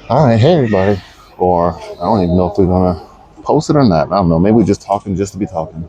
All right, hey everybody. Or I don't even know if we're gonna post it or not. I don't know. Maybe we're just talking just to be talking.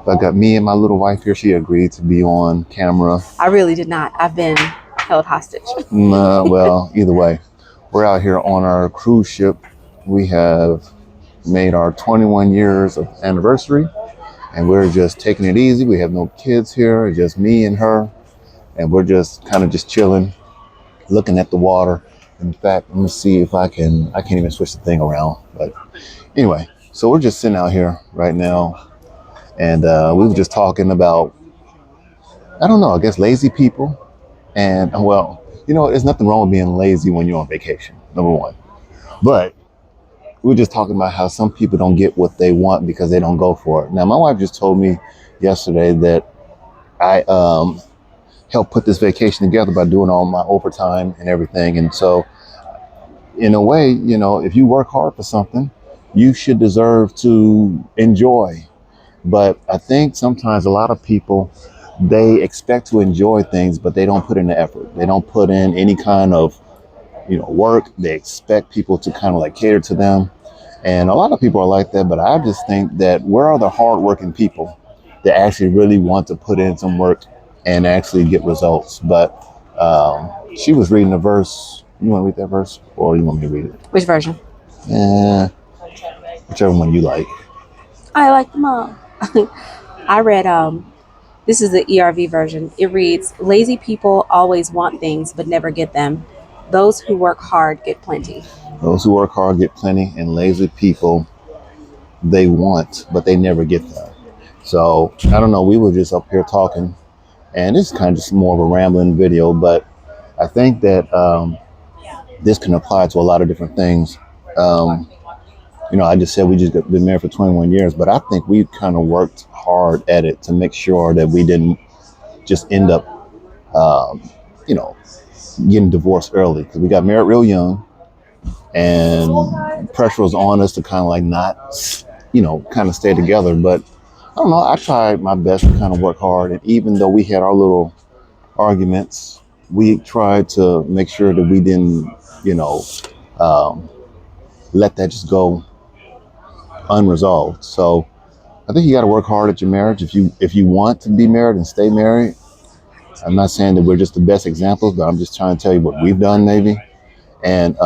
But I got me and my little wife here. She agreed to be on camera. I really did not. I've been held hostage. Well, either way, we're out here on our cruise ship. We have made our 21 years of anniversary, and we're just taking it easy. We have no kids here, it's just me and her, and we're just kind of just chilling, looking at the water. In fact, let me see if I can. I can't even switch the thing around, but anyway, so we're just sitting out here right now, and we were just talking about, I don't know, I guess lazy people. And well, there's nothing wrong with being lazy when you're on vacation, number one. But we were just talking about how some people don't get what they want because they don't go for it. Now, my wife just told me yesterday that I helped put this vacation together by doing all my overtime and everything. And so, in a way, if you work hard for something, you should deserve to enjoy. But I think sometimes a lot of people, they expect to enjoy things, but they don't put in the effort. They don't put in any kind of, work. They expect people to kind of like cater to them. And a lot of people are like that, but I just think that where are the hardworking people that actually really want to put in some work and actually get results? But she was reading a verse. You want to read that verse, or you want me to read it? Which version? Eh, whichever one you like. I like them all. I read this is the ERV version. It reads, "Lazy people always want things but never get them. Those who work hard get plenty." Those who work hard get plenty, and lazy people, they want, but they never get them. So I don't know. We were just up here talking, and it's kind of just more of a rambling video, but I think that this can apply to a lot of different things. Um, I just said we just been married for 21 years, but I think we kind of worked hard at it to make sure that we didn't just end up, um, you know, getting divorced early, because we got married real young, and pressure was on us to kind of like not, kind of stay together. But I don't know. I tried my best to kind of work hard, and even though we had our little arguments, we tried to make sure that we didn't, you know, um, let that just go unresolved. So I think you got to work hard at your marriage if you want to be married and stay married. I'm not saying that we're just the best examples, but I'm just trying to tell you what we've done, maybe. And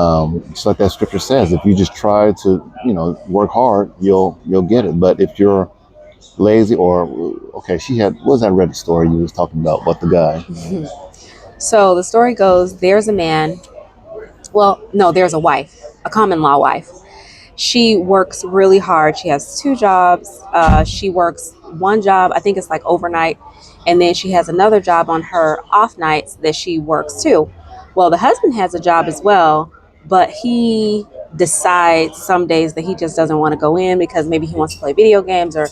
just like that scripture says, if you just try to, work hard, you'll get it. But if you're lazy, or okay, what was that Reddit story you was talking about the guy? So the story goes, there's a man. Well, no, there's a wife, a common law wife. She works really hard. She has two jobs. She works one job, I think it's like overnight, and then she has another job on her off nights that she works too. Well, the husband has a job as well, but he decides some days that he just doesn't want to go in because maybe he wants to play video games, or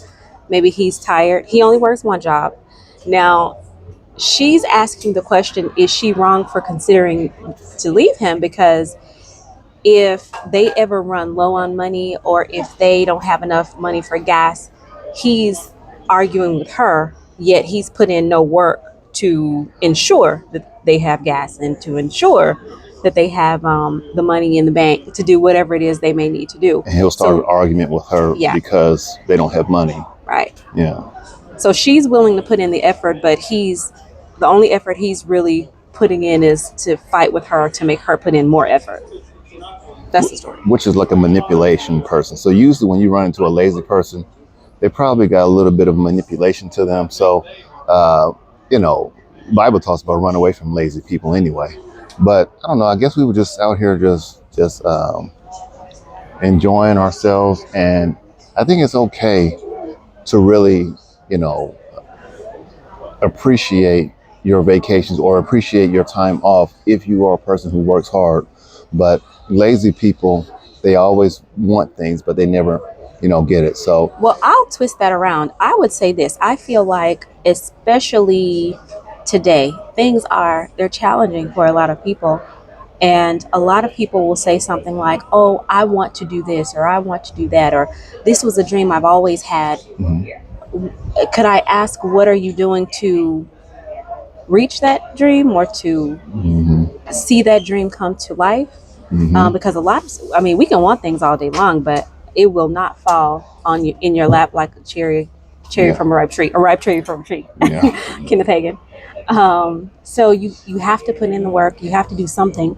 maybe he's tired. He only works one job. Now, she's asking the question, is she wrong for considering to leave him? Because if they ever run low on money, or if they don't have enough money for gas, he's arguing with her, yet he's put in no work to ensure that they have gas and to ensure that they have the money in the bank to do whatever it is they may need to do. And he'll start an argument with her, Yeah. because they don't have money. Right. Yeah. So she's willing to put in the effort, but the only effort he's really putting in is to fight with her to make her put in more effort. That's the story. Which is like a manipulation person. So usually when you run into a lazy person, they probably got a little bit of manipulation to them. So, Bible talks about run away from lazy people anyway. But I don't know. I guess we were just out here just enjoying ourselves, and I think it's okay to really, you know, appreciate your vacations or appreciate your time off if you are a person who works hard. But lazy people, they always want things, but they never, get it. So, Well, I'll twist that around. I would say this. I feel like, especially today, they're challenging for a lot of people. And a lot of people will say something like, "Oh, I want to do this," or "I want to do that," or "This was a dream I've always had." mhm. Could I ask, what are you doing to reach that dream, or to Hmm. see that dream come to life? Because a lot of, I mean, we can want things all day long, but it will not fall on you in your lap like a cherry Yeah. from a ripe tree from a tree. Yeah. Kenneth Hagin. So you have to put in the work. You have to do something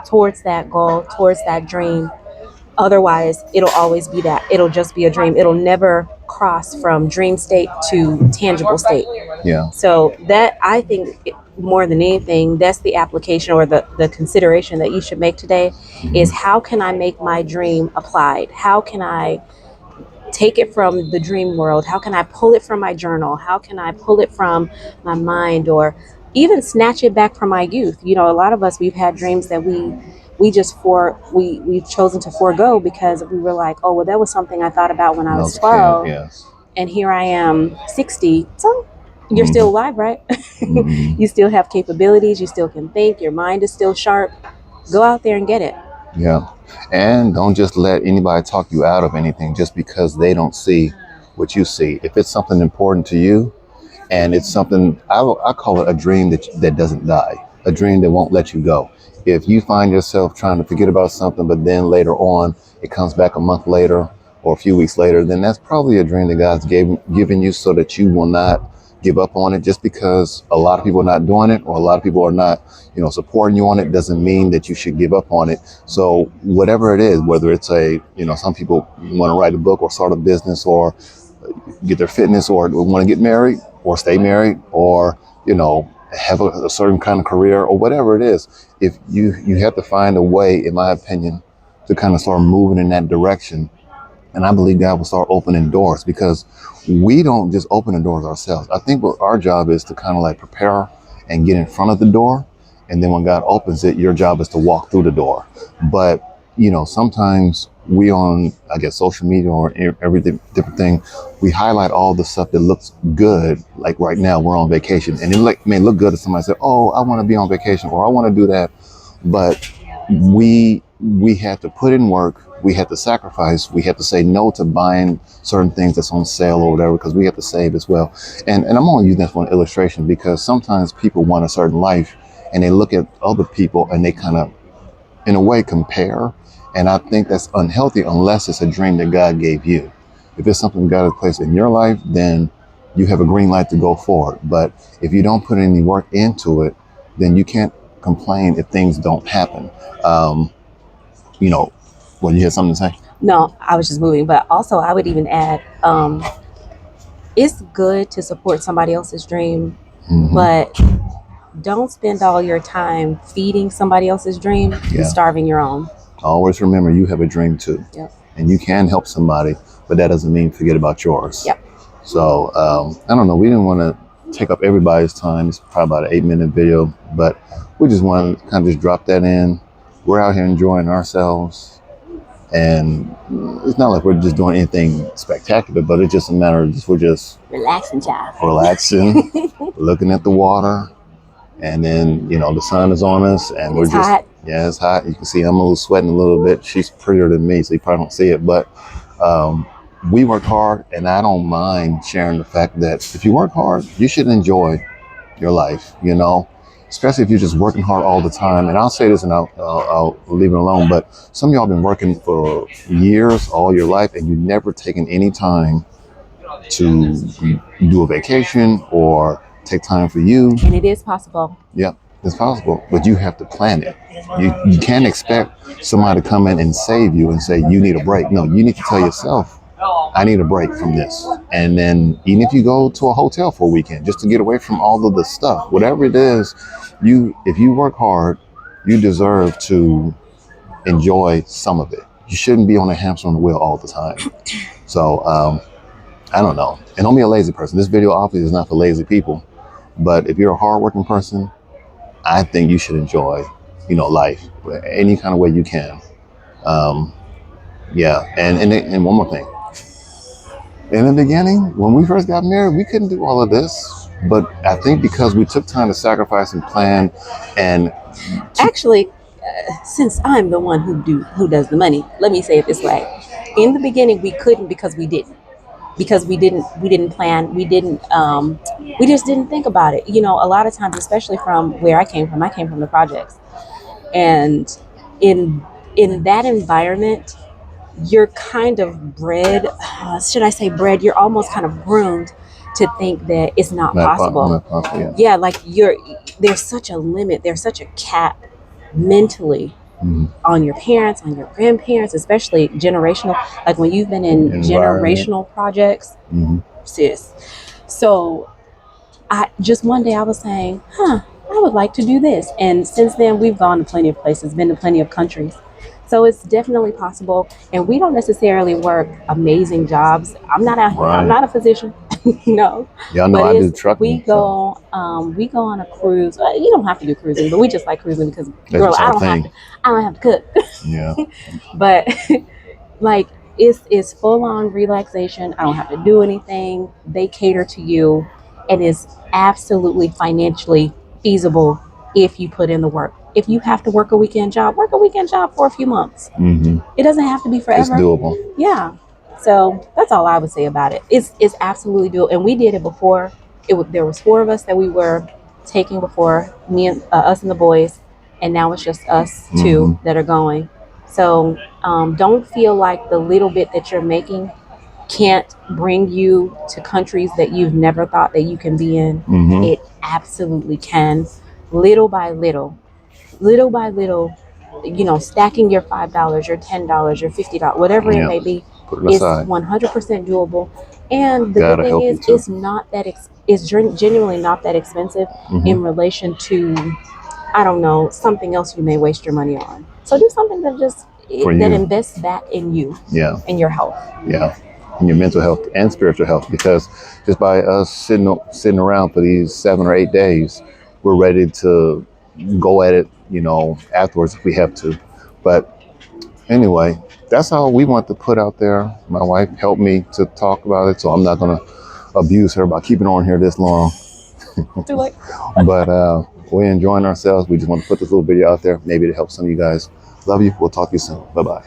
towards that goal, towards that dream. Otherwise, it'll always be that. It'll just be a dream. It'll never cross from dream state to tangible state. Yeah. So that, I think, more than anything, that's the application or the consideration that you should make today is how can I make my dream applied? How can I take it from the dream world? How can I pull it from my journal? How can I pull it from my mind, or even snatch it back from my youth? You know, a lot of us, we've had dreams that we've chosen to forego because we were like, oh well, that was something I thought about when I was 12, yes. and here I am 60. So you're still alive, right? You still have capabilities, you still can think, your mind is still sharp. Go out there and get it. Yeah. And don't just let anybody talk you out of anything just because they don't see what you see. If it's something important to you and it's something, I call it a dream that doesn't die, a dream that won't let you go. If you find yourself trying to forget about something, but then later on it comes back a month later or a few weeks later, then that's probably a dream that God's given you so that you will not give up on it. Just because a lot of people are not doing it or a lot of people are not, supporting you on it doesn't mean that you should give up on it. So whatever it is, whether it's some people want to write a book or start a business or get their fitness or want to get married or stay married or, have a certain kind of career or whatever it is, if you have to find a way, in my opinion, to kind of start moving in that direction. And I believe God will start opening doors because we don't just open the doors ourselves. I think what our job is to kind of like prepare and get in front of the door. And then when God opens it, your job is to walk through the door. But, sometimes we on, I guess, social media or every different thing, we highlight all the stuff that looks good. Like right now we're on vacation and it may look good if somebody said, oh, I want to be on vacation or I want to do that. But we had to put in work. We had to sacrifice. We had to say no to buying certain things that's on sale or whatever, because we have to save as well. And I'm only using that for an illustration because sometimes people want a certain life and they look at other people and they kind of, in a way, compare. And I think that's unhealthy unless it's a dream that God gave you. If it's something God has placed in your life, then you have a green light to go forward. But if you don't put any work into it, then you can't complain if things don't happen. Well, you had something to say? No, I was just moving. But also, I would even add, it's good to support somebody else's dream, but don't spend all your time feeding somebody else's dream and starving your own. Always remember, you have a dream too. Yep. And you can help somebody, but that doesn't mean forget about yours. Yep. So, I don't know. We didn't want to take up everybody's time. It's probably about an 8-minute video, but we just want to kind of just drop that in. We're out here enjoying ourselves. And it's not like we're just doing anything spectacular, but it's just a matter of we're just relaxing, child. Relaxing, looking at the water. And then, the sun is on us and we're just hot. Yeah, it's hot. You can see I'm a little sweating a little bit. She's prettier than me, so you probably don't see it. But we work hard, and I don't mind sharing the fact that if you work hard, you should enjoy your life, especially if you're just working hard all the time. And I'll say this and I'll leave it alone. But some of y'all been working for years, all your life, and you've never taken any time to do a vacation or take time for you. And it is possible. Yeah, it's possible, but you have to plan it. You can't expect somebody to come in and save you and say, you need a break. No, you need to tell yourself, I need a break from this. And then even if you go to a hotel for a weekend, just to get away from all of the stuff, whatever it is, if you work hard, you deserve to enjoy some of it. You shouldn't be on a hamster on the wheel all the time. So, I don't know. And don't be a lazy person. This video obviously is not for lazy people. But if you're a hardworking person, I think you should enjoy, life any kind of way you can. Yeah. And one more thing. In the beginning, when we first got married, we couldn't do all of this. But I think because we took time to sacrifice and plan and... Actually, since I'm the one who does the money, let me say it this way. In the beginning, we couldn't because we didn't. Because we didn't plan, we just didn't think about it. A lot of times, especially from where I came from the projects. And in in that environment, you're kind of bred, should I say bred, you're almost kind of groomed to think that it's not possible. Not possible, yeah. Yeah, like there's such a limit, there's such a cap mentally on your parents, on your grandparents, especially generational. Like when you've been in generational projects, sis. So I just one day I was saying, I would like to do this. And since then we've gone to plenty of places, been to plenty of countries. So it's definitely possible. And we don't necessarily work amazing jobs. I'm not I'm not a physician. No. Yeah, I know. I do trucking. We go on a cruise. You don't have to do cruising, but we just like cruising because girl, I don't have to cook. Yeah. But like it's full on relaxation. I don't have to do anything. They cater to you, and it's absolutely financially feasible if you put in the work. If you have to work a weekend job, work a weekend job for a few months. It doesn't have to be forever. It's doable. Yeah. So that's all I would say about it. It's absolutely doable, and we did it before. There was 4 of us that we were taking before, me and us and the boys, and now it's just us 2 that are going. So don't feel like the little bit that you're making can't bring you to countries that you've never thought that you can be in. It absolutely can. Little by little, stacking your $5, your $10, your $50, whatever it may be, is 100% doable. And the good thing is, it's not that it's genuinely not that expensive in relation to, I don't know, something else you may waste your money on. So do something that invests back in you, and your health, and your mental health and spiritual health. Because just by us sitting around for these 7 or 8 days, we're ready to go at it, afterwards if we have to. But anyway, that's all we want to put out there. My wife helped me to talk about it, so I'm not going to abuse her by keeping on here this long. Too late. But we're enjoying ourselves. We just want to put this little video out there, maybe to help some of you guys. Love you. We'll talk to you soon. Bye-bye.